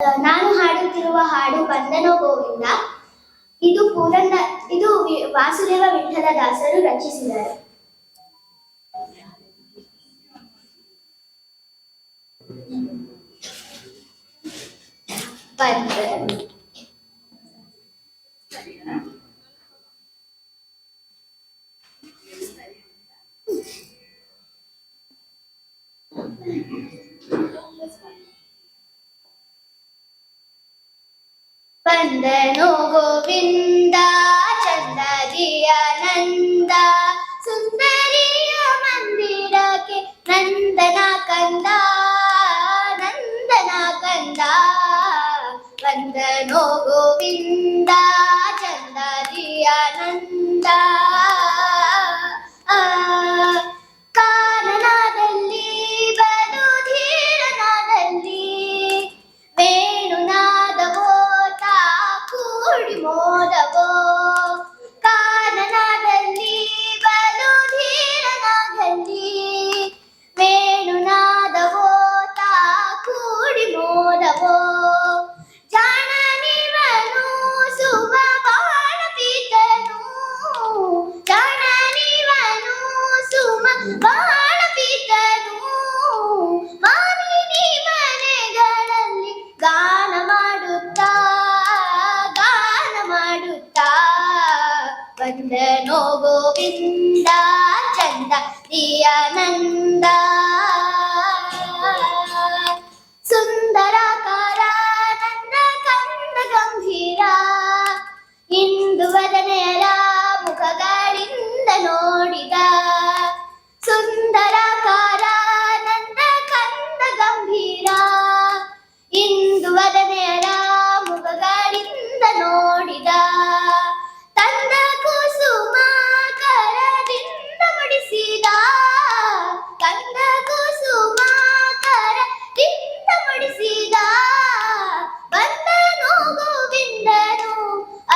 ನಾನು ಹಾಡುತ್ತಿರುವ ಹಾಡು ಬಂದನೋ ಗೋವಿಂದ. ಇದು ವಾಸುದೇವ ವಿಠಲ ದಾಸರು ರಚಿಸಿದರು. ಬಂದನೋ ಗೋವಿಂದ ಚಂದದಿಯ ನಂದ, ಸುಂದರಿಯ ಮಂದಿರಕ್ಕೆ ನಂದನ ಕಂದ, ನಂದನ ಕಂದ. ಬಂದನೋ ಗೋವಿಂದ ಚಂದದಿಯ ನಂದ. ಕಾನನದಲ್ಲಿ ಬಲು ಧೀರನಾದಲ್ಲಿ ವೇಣುನಾದವೋ ಕೂಡಿ ಮೋದವೋ. ಕಾನನದಲ್ಲಿ ಬಲು ಧೀರನಾದಲ್ಲಿ ವೇಣುನಾದವೋ ಕೂಡಿ ಮೋದವೋ. ಜಾಣನಿವನು ಸುಮ ಬಾಣ ಪೀತನು, ಜಾಣನಿವನು ಸುಮ ಬಾಣ ಪೀತನು. ಮಾನಿನಿ ಮನೆಗಳಲ್ಲಿ ಗಾನ ಮಾಡುತ್ತಾ ಬಂದನೋ ಗೋವಿಂದ ಚಂದದಿಯ ನಂದ. ಸುಂದರಾಕಾರ ನನ್ನ ಕಂದ ಗಂಭೀರ, ಇಂದು ವದನೆಯರ ಮುಖಗಳಿಂದ ನೋಡಿದ. ಸುಂದರಾಕಾರ ನನ್ನ ಕಂದ ಗಂಭೀರ, ಇಂದು ವದನೆಯರ ಮುಖಗಳಿಂದ ನೋಡಿದ. ತಂದ ಕುಸುಮ ಕರದಿಂದ ಮುಡಿಸಿದ, ತಂದ ಕುಸುಮ ಕರದಿಂದ ಮುಡಿಸಿದ. ಬಂದನೋ ಗೋವಿಂದನು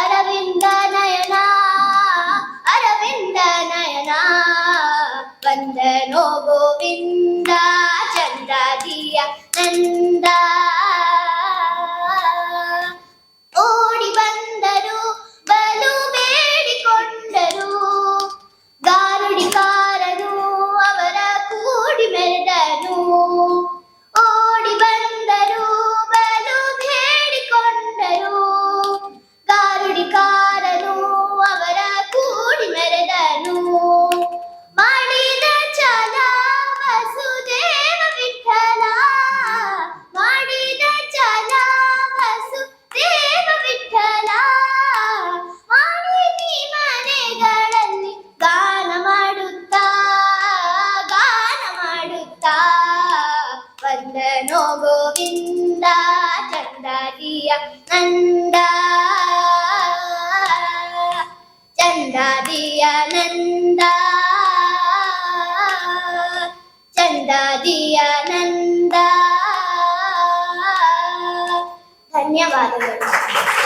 ಅರವಿಂದ ನಯನ, ಅರವಿಂದ ನಯನ. ಬಂದನೋ ಗೋವಿಂದ ಚಂದದಿಯ ನಂದ. ಓಡಿ ಬಂದರು ಬಲು ಬೇಡಿಕೊಂಡರು, ಗಾರುಡಿಕಾರನು ಅವರ ಕೂಡಿ ಮೆರೆದನು. ಓಡಿ ಬಂದರು ಬಲು ಬೇಡಿಕೊಂಡರು, ಗಾರುಡಿಕಾರನು ಅವರ ಕೂಡಿ ಮೆರೆದನು. ಮಾಡಿದ ಛಲ ವಸುದೇವ ವಿಠಲ, ಮಾಡಿದ ಛಲ ವಸುದೇವ ವಿಠಲ. ಮಾನಿನಿ ಮನೆಗಳಲ್ಲಿ ಗಾನ ಮಾಡುತ್ತಾ ಗಾನ ಮಾಡುತ್ತಾ ಬಂದನೋ ಗೋವಿಂದ ಚಂದದಿಯ ನಂದ, ಚಂದದಿಯ ನಂದ, ಚಂದದಿಯ ನಂದ. ಧನ್ಯವಾದಗಳು.